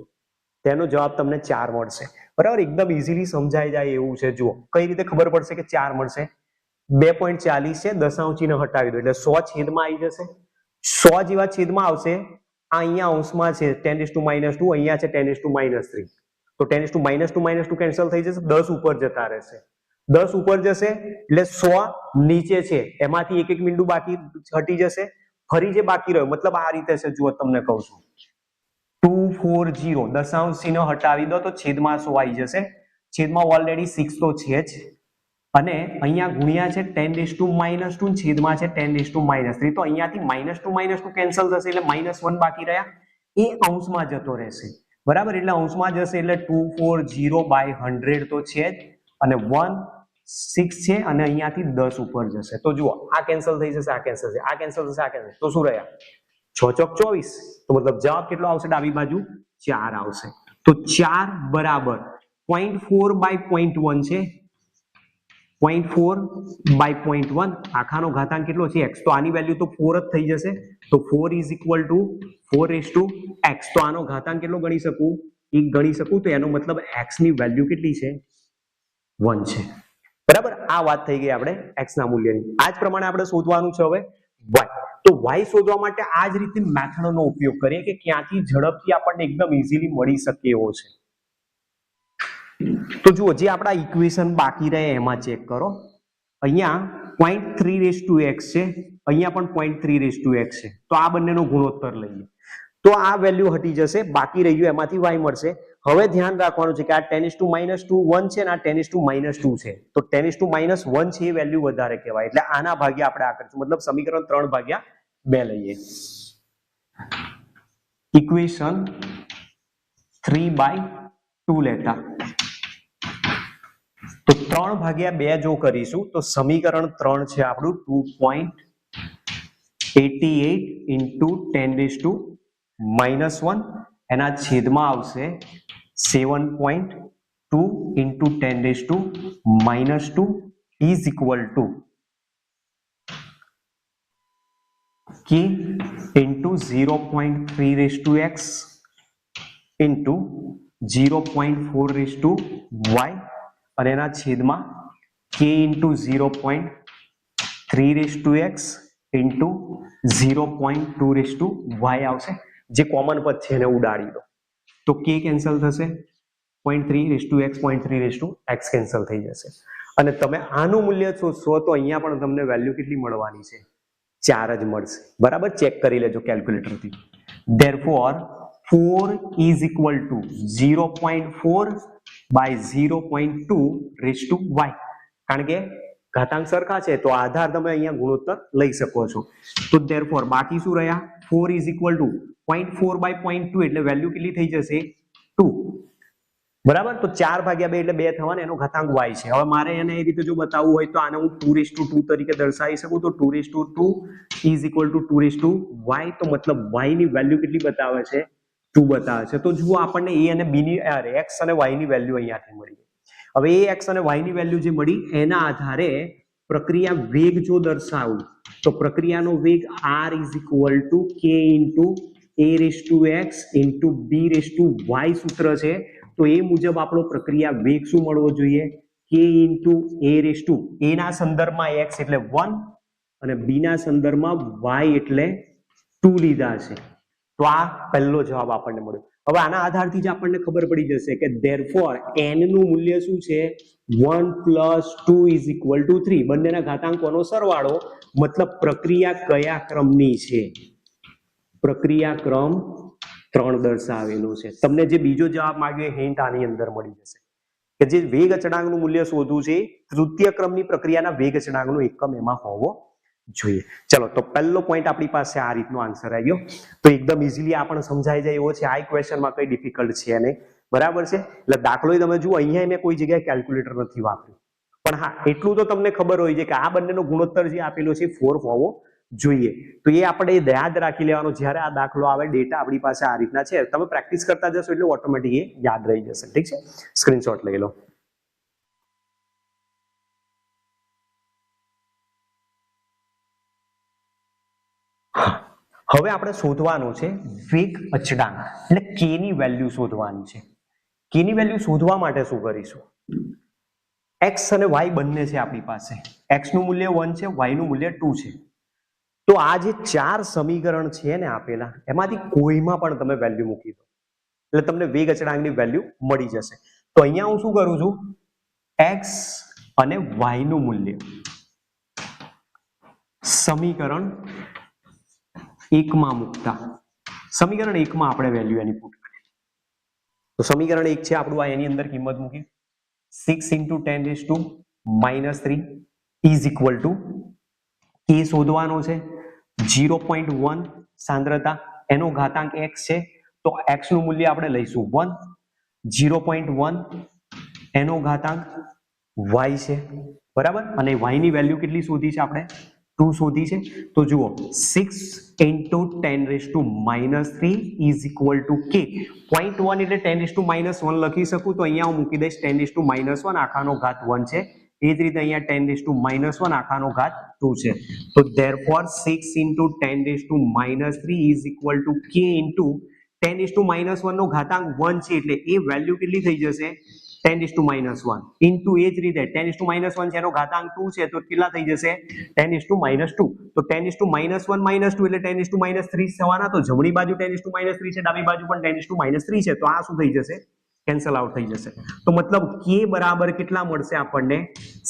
તેનો જવાબ તમને 4 મળશે, બરાબર. એકદમ ઇઝીલી સમજાઈ જાય એવું છે. જુઓ કઈ રીતે ખબર પડશે કે 4 મળશે. 2.40 છે, દશાંશ ચિહ્ન હટાવી દો એટલે 100 છેદમાં આવી જશે. 100 જેવા છેદમાં આવશે, આ અહીંયા અંશમાં છે 10⁻², અહીંયા છે 10⁻³ તો 10⁻² કેન્સલ થઈ જશે, 10 ઉપર જતા રહેશે. 10 ઉપર જશે એટલે 100 નીચે છે એમાંથી એક બિંદુ બાકી હટી જશે, ફરી જે બાકી રહ્યો મતલબ આ રીતે છે. જુઓ તમને કહું છું 240 દશાંશ ચિહ્ન હટાવી દો તો છેદમાં 100 આવી જશે, છેદમાં ઓલરેડી 6 તો છે જ, અને અહીંયા ગુણ્યા છે 10⁻², છેદમાં છે 10⁻³ તો અહીંયાથી -2 કેન્સલ થશે એટલે -1 બાકી રહ્યા, એ અંશમાં જતો રહેશે, બરાબર. એટલે અંશમાં જશે એટલે 240/100 તો છે જ, અને 1 6 છે અને અહીંયાથી 10 ઉપર જશે. તો જુઓ આ કેન્સલ થઈ જશે, આ કેન્સલ થશે, આ કેન્સલ થશે, આ કેન્સલ, તો શું રહ્યા 6 ચોક 24. તો મતલબ જવાબ કેટલો આવશે, ડાબી બાજુ 4 આવશે. તો 4 બરાબર 0.4/0.1 છે, 0.4/0.1 આખાનો ઘાતાંક કેટલો છે x, તો આની વેલ્યુ તો 4 જ થઈ જશે. તો 4 ઇઝ ઇક્વલ ટુ 4x. તો આનો ઘાતાંક કેટલો ગણી શકું, 1 ગણી શકું. તો એનો મતલબ x ની વેલ્યુ કેટલી છે, 1 છે, બરાબર. આ વાત થઈ ગઈ આપણે x ના મૂલ્યની. આ જ પ્રમાણે આપણે શોધવાનું છે હવે y. તો y શોધવા માટે આ જ રીતે મેથડનો ઉપયોગ કરીએ કે ક્યાંથી ઝડપથી આપણને એકદમ ઇઝીલી મળી શકે એવો છે. તો જુઓ જે આપણા ઇક્વેશન બાકી રહે એમાં ચેક કરો. અહીંયા 0.3x છે, અહીંયા પણ 0.3x છે. તો આ બંનેનો ગુણોત્તર લઈએ તો આ વેલ્યુ હટી જશે, બાકી રહ્યું એમાંથી y મળશે. હવે ધ્યાન રાખવાનું છે કે આ 10⁻², 1 છે અને આ 10⁻², છે. તો 10⁻1 છે એ વેલ્યુ વધારે કહેવાય, એટલે આના ભાગ્યા આપણે આ કરીશું, મતલબ સમીકરણ 3/2 લઈએ. ઇક્વેશન 3/2 લેતા તો 3/2 જો કરીશું તો સમીકરણ 3 છે આપણું 2.88 ઇન્ટુ 10⁻1, એના છેદમાં આવશે 7.2 into 10⁻2 is equal two k into 0.3x into 0.4y, અને એના છેદમાં k into 0.3x into 0.2y આવશે. જે કોમન પદ છે એને ઉડાડી દો તો k કેન્સલ થશે, 0.3x 0.3x કેન્સલ થઈ જશે, અને તમે આનું મૂલ્ય શોધશો તો અહીંયા પણ તમને વેલ્યુ કેટલી મળવાની છે, 4 જ મળશે, બરાબર. ચેક કરી લેજો કેલ્ક્યુલેટરથી. Therefore 4 is equal to 0.4/0.2y, કારણ કે ઘાતાંક સરખા છે તો આધાર તમે અહીંયા ગુણોત્તર લઈ શકો છો. તો therefore બાકી શું રહ્યા 4 ઇઝ ઇક્વલ ટુ 0.4 બાય 0.2 એટલે વેલ્યુ કેટલી થઈ જશે 2, બરાબર. તો 4 ભાગ્યા 2 એટલે 2 થવાને, એનો ઘાતાંક y છે. હવે મારે એને એ રીતે જો બતાવવું હોય તો આને હું 2:2 તરીકે દર્શાવી શકું. તો 2:2 ઇઝ ઇક્વલ ટુ 2:y, તો મતલબ y ની વેલ્યુ કેટલી બતાવે છે 2 બતાવે છે. તો જુઓ આપણને a અને b ની x અને y ની વેલ્યુ અહીંયાથી મળી. હવે એ x અને y ની વેલ્યુ જે મળી એના આધારે પ્રક્રિયા વેગ જો દર્શાવું તો પ્રક્રિયાનો વેગ r is equal to k into a⁴x into b⁴y સૂત્ર છે. તો એ મુજબ આપણો પ્રક્રિયા વેગ શું મળવો જોઈએ, k ઇન્ટુ a ના સંદર્ભમાં x એટલે 1 અને b ના સંદર્ભમાં y એટલે 2 લીધા છે. તો આ પહેલો જવાબ આપણને મળ્યો. હવે આના આધારથી જ આપણને ખબર પડી જશે કે therefore n નું મૂલ્ય શું છે 1 + 2 ઇઝ ઇક્વલ ટુ 3. બંનેના ઘાતાંકોનો સરવાળો, મતલબ પ્રક્રિયા કયા ક્રમની છે, પ્રક્રિયા ક્રમ 3 દર્શાવેલો છે. તમને જે બીજો જવાબ માંગ્યો હિન્ટ આની અંદર મળી જશે કે જે વેગ અચળાંકનું મૂલ્ય શોધવું છે તૃતીય ક્રમની પ્રક્રિયાના વેગ અચળાંકનો એકમ એમાં હોવો જોઈએ. ચલો, તો પહેલો પોઈન્ટ આપણી પાસે આ રીતનો આન્સર આવ્યો. તો એકદમ ઇઝીલી આપણને સમજાઈ જાય એવો છે. આ ક્વેશ્ચનમાં કઈ ડિફિકલ્ટ છે નહીં, બરાબર છે. એટલે દાખલો તમે જુઓ, અહીંયા મેં કોઈ જગ્યાએ કેલ્ક્યુલેટર નથી વાપર્યું, પણ હા એટલું તો તમને ખબર હોય છે કે આ બંનેનો ગુણોત્તર જે આપેલો છે 4 હોવો જોઈએ. તો એ આપણે યાદ રાખી લેવાનો જ્યારે આ દાખલો આવે. ડેટા આપણી પાસે આ રીતના છે, તમે પ્રેક્ટિસ કરતા જશો એટલે ઓટોમેટિક એ યાદ રહી જશે. ઠીક છે, સ્ક્રીનશોટ લઈ લો. હવે આપણે શોધવાનું છે વેગ અચળાંક, એટલે k ની વેલ્યુ શોધવાની છે. k ની વેલ્યુ શોધવા માટે શું કરીશું, x અને y બંને છે આપણી પાસે. x નું મૂલ્ય 1 છે, y નું મૂલ્ય 2 છે. તો આ જે 4 સમીકરણ છે ને આપેલા, એમાંથી કોઈમાં પણ તમે વેલ્યુ મૂકી દો એટલે તમને વેગ અચળાંકની વેલ્યુ મળી જશે. તો અહીંયા હું શું કરું છું, x અને y નું મૂલ્ય સમીકરણ 1 માં મૂકતા, સમીકરણ 1 માં આપણે વેલ્યુ એની પુટ કરીએ. તો સમીકરણ 1 છે આપણું, આ એની અંદર કિંમત મૂકી 6 × 10⁻³ ઇઝ ઇક્વલ ટુ k શોધવાનો છે 0.1 સાંદ્રતા, એનો ઘાતાંક x છે. તો x નું મૂલ્ય આપણે લઈશું 1, 0.1 એનો ઘાતાંક y છે, બરાબર. અને y ની વેલ્યુ કેટલી શોધી છે આપણે, 2 શોધી છે. તો જુઓ 6 × 10⁻³ ઇઝ ઇક્વલ ટુ k. 0.1 એટલે 10⁻1 લખી શકું. તો અહીંયા હું મૂકી દઈશ 10⁻1 આખાનો ઘાત 1 છે. એ જ રીતે અહીંયા 10⁻1 આખાનો ઘાત 2 છે. તો therefore 6 × 10⁻³ is equal to k into 10⁻1 નો ઘાતાંક 1 છે એટલે એ વેલ્યુ કેટલી થઈ જશે 10⁻1 ઇન્ટુ એ જ રીતે 10⁻1 છે એનો ઘાતાંક 2 છે તો કેટલા થઈ જશે 10⁻2. તો 10⁻1 - 2 એટલે 10⁻³ થવાના. તો જમણી બાજુ 10⁻³ છે, ડાબી બાજુ પણ 10⁻³ છે. તો આ શું થઈ જશે, કેન્સલ આઉટ થઈ જશે. તો મતલબ k બરાબર કેટલા મળશે આપણને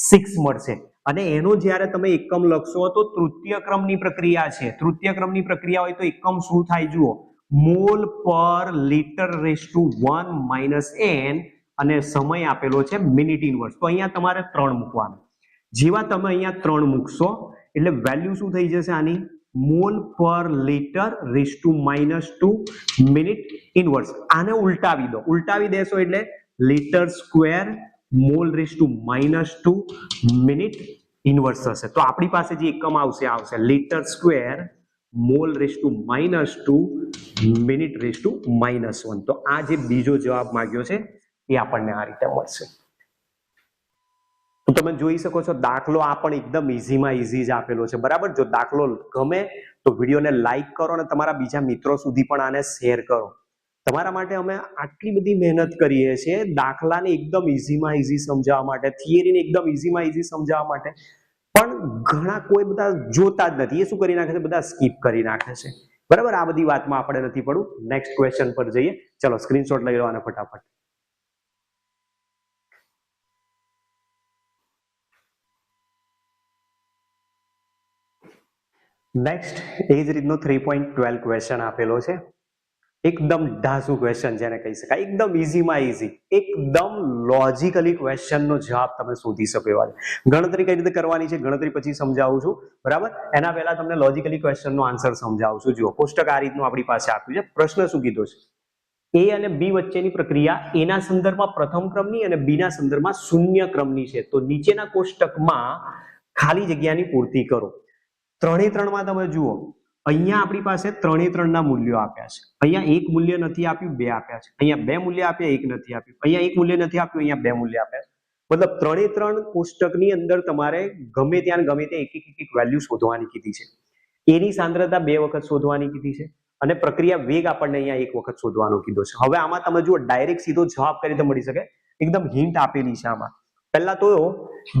6 મળશે. અને એનો જ્યારે તમે એકમ લખશો તો તૃતીય ક્રમની પ્રક્રિયા છે. તૃતીય ક્રમની પ્રક્રિયા હોય તો એકમ શું થાય જુઓ, મોલ પર લિટર⁻1 - n અને સમય આપેલો છે મિનિટ ઇનવર્સ. તો અહીંયા તમારે 3 મૂકવાનું. જેવા તમે અહીંયા 3 મૂકશો એટલે વેલ્યુ શું થઈ જશે આની, મોલ પર લિટર⁻² મિનિટ ઇનવર્સ. આને ઉલટાવી દો, ઉલટાવી દેશો એટલે લિટર² મોલ⁻² મિનિટ ઇનવર્સ થશે. તો આપણી પાસે જે એકમ આવશે લિટર² મોલ⁻² મિનિટ⁻1. તો આ જે બીજો જવાબ માંગ્યો છે એ આપણને આ રીતે મળશે. તો તમે જોઈ શકો છો દાખલો આ પણ એકદમ ઈઝીમાં ઈઝી જ આપેલો છે, બરાબર. જો દાખલો ગમે તો વિડીયોને લાઈક કરો અને તમારા બીજા મિત્રો સુધી પણ આને શેર કરો. તમારા માટે અમે આટલી બધી મહેનત કરીએ છીએ દાખલાને એકદમ ઈઝીમાં ઈઝી સમજાવવા માટે, થિયરીને એકદમ ઈઝીમાં ઈઝી સમજાવવા માટે, પણ ઘણા કોઈ બધા જોતા જ નથી. એ શું કરી નાખે છે, બધા સ્કીપ કરી નાખે છે, બરાબર. આ બધી વાતમાં આપણે નથી પડવું. નેક્સ્ટ ક્વેશ્ચન પર જઈએ. ચલો સ્ક્રીનશોટ લઈ લો અને ફટાફટ. નેક્સ્ટ એ જ રીતનો 3.12 ક્વેશ્ચન આપેલો છે. એકદમ ઢાસુ ક્વેશ્ચન જેને કહી શકાય, એકદમ ઇઝીમાં ઇઝી, એકદમ લોજિકલી ક્વેશ્ચનનો જવાબ તમે શોધી શકો એવા છે. ગણતરી કઈ રીતે કરવાની છે ગણતરી પછી સમજાવું છું, બરાબર. એના પહેલા તમને લોજિકલી ક્વેશ્ચનનો આન્સર સમજાવું છું. જુઓ, કોષ્ટક આ રીતનું આપણી પાસે આપ્યું છે. પ્રશ્ન શું કીધો છે? એ અને બી વચ્ચેની પ્રક્રિયા એના સંદર્ભમાં પ્રથમ ક્રમની અને બીના સંદર્ભમાં શૂન્ય ક્રમની છે. તો નીચેના કોષ્ટકમાં ખાલી જગ્યાની પૂર્તિ કરો. 3 એ 3 માં તમે જુઓ, અહીંયા આપણી પાસે 3 એ 3 ના મૂલ્યો આપ્યા છે. અહીંયા એક મૂલ્ય નથી આપ્યું, બે આપ્યા છે. અહીંયા બે મૂલ્ય આપ્યા, એક નથી આપ્યું. અહીંયા એક મૂલ્ય નથી આપ્યું, અહીંયા બે મૂલ્ય આપ્યા છે. મતલબ 3 એ 3 કોષ્ટકની અંદર તમારે ગમે ત્યાં એક વેલ્યુ શોધવાની કીધી છે. એની સાંદ્રતા 2 વખત શોધવાની કીધી છે અને પ્રક્રિયા વેગ આપણને અહીંયા એક વખત શોધવાનો કીધો છે. હવે આમાં તમે જુઓ, ડાયરેક્ટ સીધો જવાબ કઈ રીતે મળી શકે, એકદમ હિન્ટ આપેલી છે આમાં. પહેલા તો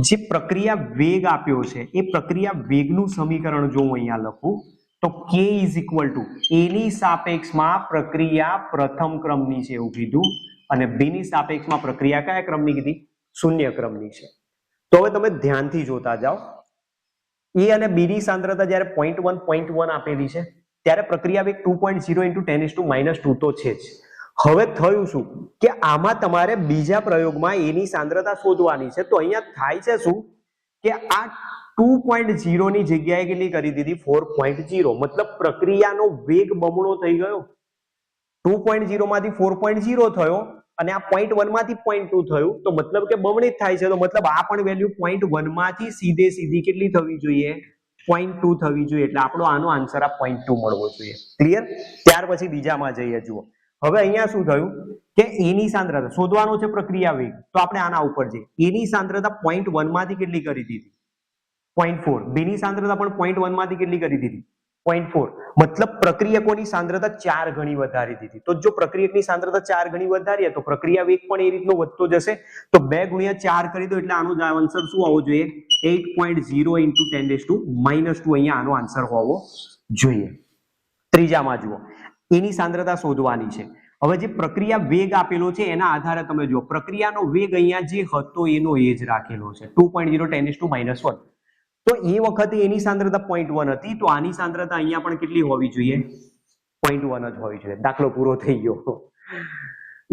જે પ્રક્રિયા વેગ આપ્યો છે એ પ્રક્રિયા વેગનું સમીકરણ જો હું અહીંયા લખું તો k ઇઝ ઇક્વલ ટુ એની સાપેક્ષમાં પ્રક્રિયા પ્રથમ ક્રમની છે એવું કીધું અને b ની સાપેક્ષમાં પ્રક્રિયા કયા ક્રમની કીધી? શૂન્ય ક્રમની છે. તો હવે તમે ધ્યાનથી જોતા જાઓ, a અને b ની સાંદ્રતા જ્યારે 0.1 આપેલી છે ત્યારે પ્રક્રિયા વેગ 2.0 × 10⁻² તો છે જ. હવે થયું શું કે આમાં તમારે બીજા પ્રયોગમાં a ની સાંદ્રતા શોધવાની છે. તો અહીંયા થાય છે શું કે આ 2.0 ની જગ્યાએ કેટલી કરી દીધી? 4.0. મતલબ પ્રક્રિયાનો વેગ બમણો થઈ ગયો. 2.0 માંથી 4.0 થયો અને આ 0.1 માંથી 0.2 થયું, તો મતલબ કે બમણી જ થાય છે. તો મતલબ આ પણ વેલ્યુ 0.1 માંથી સીધી કેટલી થવી જોઈએ? 0.2 થવી જોઈએ. એટલે આપણો આનો આન્સર આ 0.2 મળવો જોઈએ. ક્લિયર? ત્યાર પછી બીજામાં જઈએ. જુઓ, હવે અહીંયા શું થયું કે એની સાંદ્રતા શોધવાનો છે પ્રક્રિયા વેગ. તો આપણે આના ઉપર જઈએ. એની સાંદ્રતા 0.1 માંથી કેટલી કરી દીધી? 0.4. બીની સાંદ્રતા પણ 0.1 માંથી કેટલી કરી દીધી? 0.4. મતલબ પ્રક્રિયકોની સાંદ્રતા 4 ગણી વધારી દીધી. તો જો પ્રક્રિયકની સાંદ્રતા 4 ગણી વધારીએ તો પ્રક્રિયા વેગ પણ એ રીતનો વધતો જશે. તો 2 × 4 કરી દો એટલે આનો આન્સર શું આવવો જોઈએ? 8.0 × 10⁻². અહીંયા આનો આન્સર હોવો જોઈએ. ત્રીજામાં જુઓ, એની સાંદ્રતા શોધવાની છે. હવે જે પ્રક્રિયા વેગ આપેલો છે એના આધારે તમે જુઓ, પ્રક્રિયાનો વેગ અહીંયા જે હતો એનો એ જ રાખેલો છે, 2.0 × 10⁻². તો એ વખતે એની સાંદ્રતા 0.1 હતી, તો આની સાંદ્રતા અહીંયા પણ કેટલી હોવી જોઈએ? 0.1 જ હોવી જોઈએ. દાખલો પૂરો થઈ ગયો.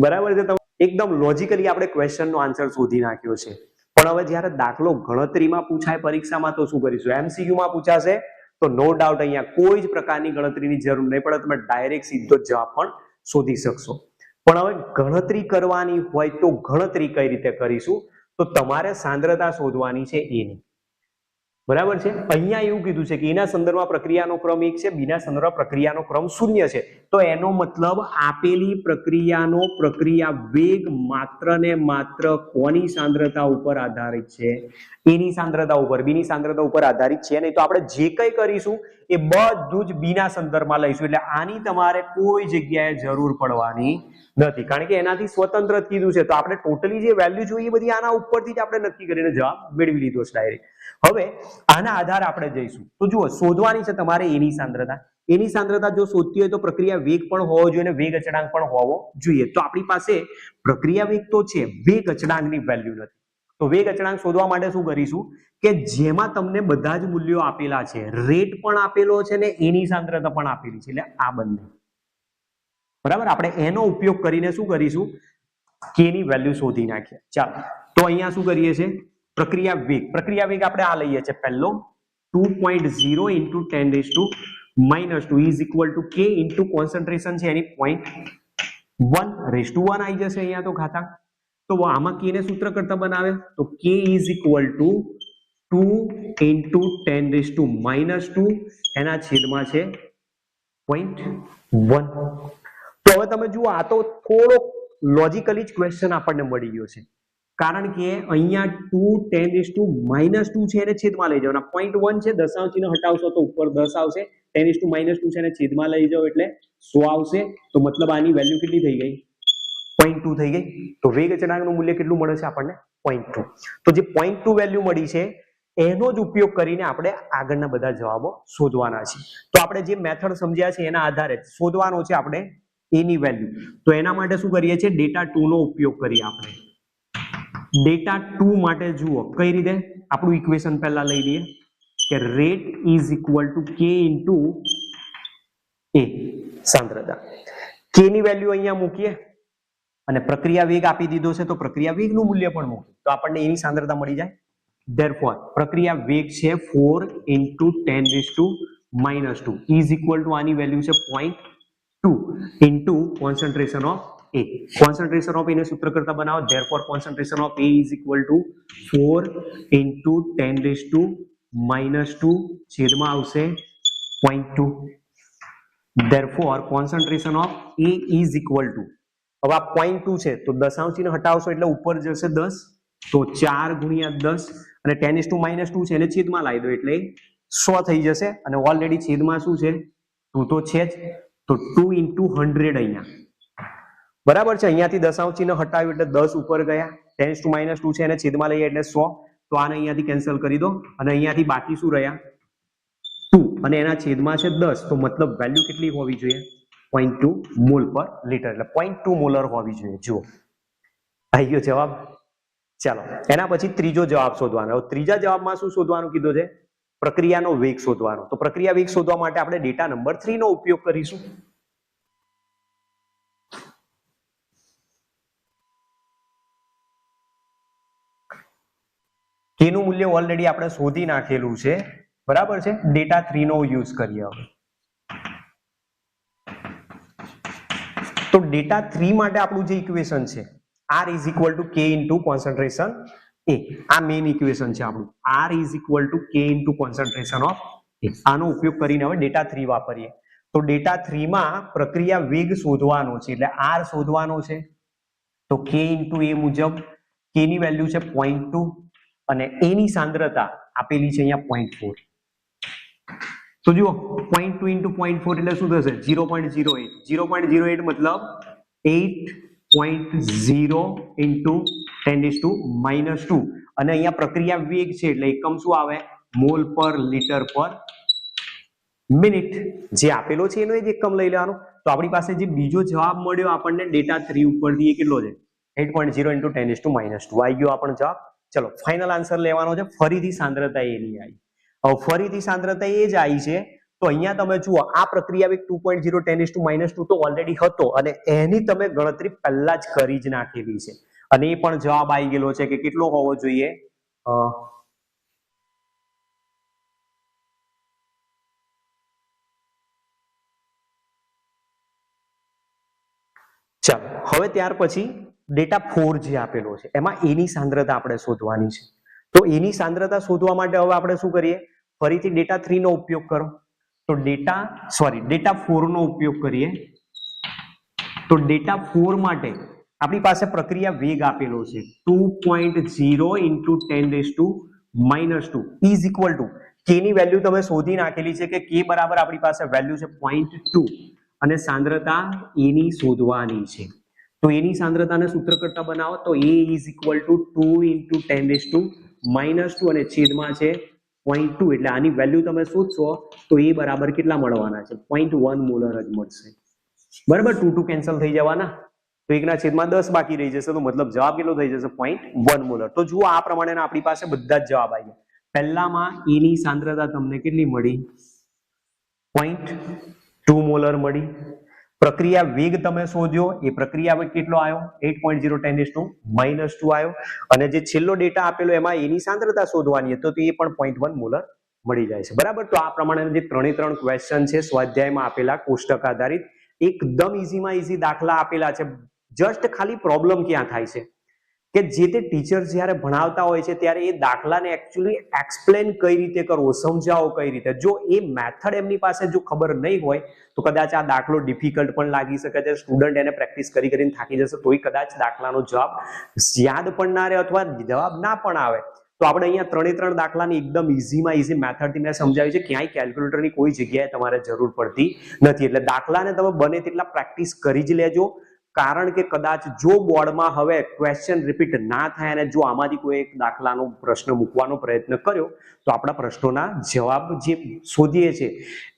બરાબર છે? એકદમ લોજિકલી આપણે ક્વેશ્ચનનો આન્સર શોધી નાખ્યો છે. પણ હવે જ્યારે દાખલો ગણતરીમાં પૂછાય પરીક્ષામાં તો શું કરીશું? MCQમાં પૂછાશે તો નો ડાઉટ અહીંયા કોઈ જ પ્રકારની ગણતરીની જરૂર નહીં પડે, તમે ડાયરેક્ટ સીધો જ જવાબ પણ શોધી શકશો. પણ હવે ગણતરી કરવાની હોય તો ગણતરી કઈ રીતે કરીશું? તો તમારે સાંદ્રતા શોધવાની છે એની. બરાબર છે? અહીંયા એવું કીધું છે કે એના સંદર્ભમાં પ્રક્રિયાનો ક્રમ 1 છે, બીના સંદર્ભમાં પ્રક્રિયાનો ક્રમ 0 છે. તો એનો મતલબ આપેલી પ્રક્રિયાનો પ્રક્રિયા વેગ માત્ર ને માત્ર કોની સાંદ્રતા ઉપર આધારિત છે? એની સાંદ્રતા ઉપર, બીની સાંદ્રતા ઉપર આધારિત છે નહીં. તો આપણે જે કંઈ કરીશું એ બધું જ બીના સંદર્ભમાં લઈશું. એટલે આની તમારે કોઈ જગ્યાએ જરૂર પડવાની નથી, કારણ કે એનાથી સ્વતંત્ર જ કીધું છે. તો આપણે ટોટલી જે વેલ્યુ જોઈએ બધી આના ઉપરથી જ આપણે નક્કી કરીને જવાબ મેળવી લીધો છે ડાયરેક્ટ. હવે આના આધારે આપણે જઈશું. તો જુઓ, શોધવાની છે તમારે એની સાંદ્રતા. એની સાંદ્રતા જો શોધતી હોય તો પ્રક્રિયા વેગ પણ હોવો જોઈએ અને વેગ અચળાંક પણ હોવો જોઈએ. તો આપણી પાસે પ્રક્રિયા વેગ તો છે, વેગ અચળાંકની વેલ્યુ નથી. તો વેગ અચળાંક શોધવા માટે શું કરીશું કે જેમાં તમને બધા જ મૂલ્યો આપેલા છે, રેટ પણ આપેલો છે ને એની સાંદ્રતા પણ આપેલી છે, એટલે આ બંને. બરાબર? આપણે એનો ઉપયોગ કરીને શું કરીશું? k ની વેલ્યુ શોધી નાખીએ. ચાલો, તો અહીંયા શું કરીએ છીએ? પ્રક્રિયા વેગ આપણે આ લઈએ છીએ. પહેલો 2.0 × 10⁻² is equal to k into concentration છે એની 0.1 આવી જશે અહીંયા તો ઘાતાંક. તો આમાં k ને સૂત્ર કરતા બનાવે તો k ઇઝ ઇક્વલ ટુ 2 × 10⁻², એના છેદમાં છે 0.1. તો હવે તમે જુઓ, આ તો થોડો લોજિકલી જ ક્વેશ્ચન આપણને મળી ગયો છે, કારણ કે અહીંયા 2 10⁻² છે એને છેદમાં લઈ જવાના. 0.1 છે, દશાંશ ચિહ્ન હટાવશો તો ઉપર 10 આવશે. 10⁻² છે એને છેદમાં લઈ જાઓ એટલે 100 આવશે. તો મતલબ આની વેલ્યુ કેટલી થઈ ગઈ? 0.2 થઈ ગઈ. તો વેગ અચળાંકનું મૂલ્ય કેટલું મળે છે આપણને? 0.2. તો જે 0.2 વેલ્યુ મળી છે એનો જ ઉપયોગ કરીને આપણે આગળના બધા જવાબો શોધવાના છે. તો આપણે જે મેથડ સમજ્યા છે એના આધારે શોધવાનો છે આપણે એની વેલ્યુ. તો એના માટે શું કરીએ છીએ? ડેટા 2 નો ઉપયોગ કરીએ આપણે. ડેટા 2 માટે જુઓ કઈ રીતે આપણું ઇક્વેશન પહેલા લઈ લઈએ કે rate is equal to k into A સાંદ્રતા. કે ની વેલ્યુ અહીંયા મૂકીએ અને પ્રક્રિયા વેગ આપી દીધો છે તો પ્રક્રિયા વેગનું મૂલ્ય પણ મૂકીએ તો આપણને એની સાંદ્રતા મળી જાય. Therefore પ્રક્રિયા વેગ છે 4 × 10⁻² ઇઝ ઇક્વલ ટુ આની વેલ્યુ છે 0.2 into concentration of A. Concentration of A ને સૂત્ર કરતા બનાવો. Therefore concentration of A is equal two 4 × 10⁻² છેદમાં આવશે 0.2. Therefore concentration of A is equal to, હવે આ 0.2 છે તો દશાંશ ચિહ્ન હટાવશો એટલે ઉપર જશે 10 તો 4 × 10 અને 10⁻² છે એને છેદમાં લાવી દો એટલે 100 થઈ જશે અને ઓલરેડી છેદમાં શું છે 2 તો છે જ તો 2 × 100 અહીંયા બરાબર છે. અહીંયાથી દશાંશ ચિહ્ન હટાવ્યું એટલે 10 ઉપર ગયા 10⁻² છે એને છેદમાં લઈએ એટલે 100 તો આને અહીંયાથી કેન્સલ કરી દો અને અહીંયાથી બાકી શું રહ્યા 2 અને એના છેદમાં છે 10 તો મતલબ વેલ્યુ કેટલી હોવી જોઈએ 0.2 મોલ પર લિટર એટલે 0.2 મોલર હોવી જોઈએ. જુઓ આવી ગયો જવાબ. ચાલો એના પછી ત્રીજો જવાબ શોધવાનો. ત્રીજા જવાબમાં શું શોધવાનું કીધું છે પ્રક્રિયાનો વેગ શોધવાનો. તો પ્રક્રિયા વેગ શોધવા માટે આપણે ડેટા નંબર 3 નો ઉપયોગ કરીશું. કે નું મૂલ્ય ઓલરેડી આપણે શોધી નાખેલું છે બરાબર છે. ડેટા 3 નો યુઝ કરીએ હવે. તો ડેટા 3 માટે આપણું જે ઇક્વેશન છે R is equal to K into concentration A. આ મેઇન ઇક્વેશન છે આપણું. R is equal to K into concentration of A. આનો ઉપયોગ કરીને હવે ડેટા 3 વાપરીએ. તો ડેટા 3 માં પ્રક્રિયા વેગ શોધવાનો છે એટલે R શોધવાનો છે તો K into A મુજબ K ની વેલ્યુ છે 0.2 અને A ની સાંદ્રતા આપેલી છે અહીંયા 0.4. તો જુઓ 0.2 into 0.4 એટલે શું થશે 0.08. 0.08 મતલબ 8.0 into 10⁻² અને અહીંયા પ્રક્રિયા વેગ છે એટલે એકમ શું આવે મોલ પર લિટર પર મિનિટ. જે આપેલો છે એનો જ એકમ લઈ લેવાનો. તો આપણી પાસે જે બીજો જવાબ મળ્યો આપણને ડેટા 3 ઉપરથી એ કેટલો છે 8.0 into 10⁻². આવી ગયો આપણો જવાબ. ચલો ફાઇનલ આન્સર લેવાનો છે. ફરીથી સાંદ્રતા એ ની આવી. હવે ફરીથી સાંદ્રતા એ જ આવી છે તો અહીંયા તમે જુઓ આ પ્રક્રિયા વેગ 2.0 10⁻² તો ઓલરેડી હતો અને એની તમે ગણતરી પહેલા જ કરી જ નાખેલી છે અને એ પણ જવાબ આવી ગયેલો છે કે કેટલો હોવો જોઈએ ચાલો હવે ત્યાર પછી ડેટા 4 જે આપેલો છે એમાં એની સાંદ્રતા આપણે શોધવાની છે. તો એની સાંદ્રતા શોધવા માટે હવે આપણે શું કરીએ ફરીથી ડેટા 3 નો ઉપયોગ કરો. તો ડેટા 4 નો ઉપયોગ કરીએ. તો ડેટા 4 માટે આપણી પાસે પ્રક્રિયા વેગ આપેલો છે 2.0 into 10⁻² ઇઝ ઇક્વલ ટુ કે ની વેલ્યુ તમે શોધી નાખેલી છે કે કે બરાબર આપણી પાસે વેલ્યુ છે 0.2 અને સાંદ્રતા એ ની શોધવાની છે. તો એની સાંદ્રતાને સૂત્ર કરતા બનાવો તો A is equal two 2 into 10⁻² અને છેદમાં છે 0.2 એટલે આની વેલ્યુ તમે શોધશો તો એ બરાબર કેટલા મળવાના છે 0.1 મોલર જ મળશે. બરાબર 2 કેન્સલ થઈ જવાના તો 1/10 બાકી રહી જશે તો મતલબ જવાબ કેટલો થઈ જશે 0.1 મોલર. તો જુઓ આ પ્રમાણેના આપણી પાસે બધા જ જવાબ આવી ગયા. પહેલામાં A ની સાંદ્રતા તમને કેટલી મળી 0.2 મોલર મળી. પ્રક્રિયા વેગ તમે શોધ્યો એ પ્રક્રિયા વેગ કેટલો આવ્યો 8.0 10⁻² આવ્યો અને જે છેલ્લો ડેટા આપેલો એમાં એની સાંદ્રતા શોધવાની હતો તો એ પણ 0.1 મોલર મળી જાય છે. બરાબર. તો આ પ્રમાણે જે 3 ક્વેશ્ચન છે સ્વાધ્યાયમાં આપેલા કોષ્ટક આધારિત એકદમ ઈઝીમાં ઈઝી દાખલા આપેલા છે. જસ્ટ ખાલી પ્રોબ્લેમ ક્યાં થાય છે કે જે તે ટીચર જ્યારે ભણાવતા હોય છે ત્યારે એ દાખલાને એકચ્યુઅલી એક્સપ્લેન કઈ રીતે કરવો સમજાવો કઈ રીતે. જો એ મેથડ એમની પાસે જો ખબર નહીં હોય તો કદાચ આ દાખલો ડિફિકલ્ટ પણ લાગી શકે છે. સ્ટુડન્ટ એને પ્રેક્ટિસ કરીને થાકી જશે તોય કદાચ દાખલાનો જવાબ યાદ પણ ના રહે અથવા જવાબ ના પણ આવે. તો આપણે અહીંયા 3 દાખલાની એકદમ ઈઝીમાં ઈઝી મેથડથી મેં સમજાવ્યું છે. ક્યાંય કેલ્ક્યુલેટરની કોઈ જગ્યાએ તમારે જરૂર પડતી નથી. એટલે દાખલાને તમે બને તેટલા પ્રેક્ટિસ કરી જ લેજો. કારણ કે કદાચ જો બોર્ડમાં હવે ક્વેશ્ચન રિપીટ ના થાય અને જો આમાંથી કોઈ એક દાખલાનો પ્રશ્ન મૂકવાનો પ્રયત્ન કર્યો તો આપણા પ્રશ્નોના જવાબ જે શોધીએ છીએ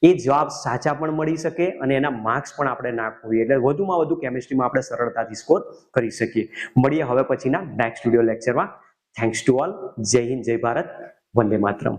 એ જવાબ સાચા પણ મળી શકે અને એના માર્ક્સ પણ આપણે ના ખોઈએ. એટલે વધુમાં વધુ કેમિસ્ટ્રીમાં આપણે સરળતાથી સ્કોર કરી શકીએ. મળીએ હવે પછીના નેક્સ્ટ વિડિયો લેક્ચરમાં. Thanks to all. જય હિન્દ, જય ભારત, વંદે માતરમ.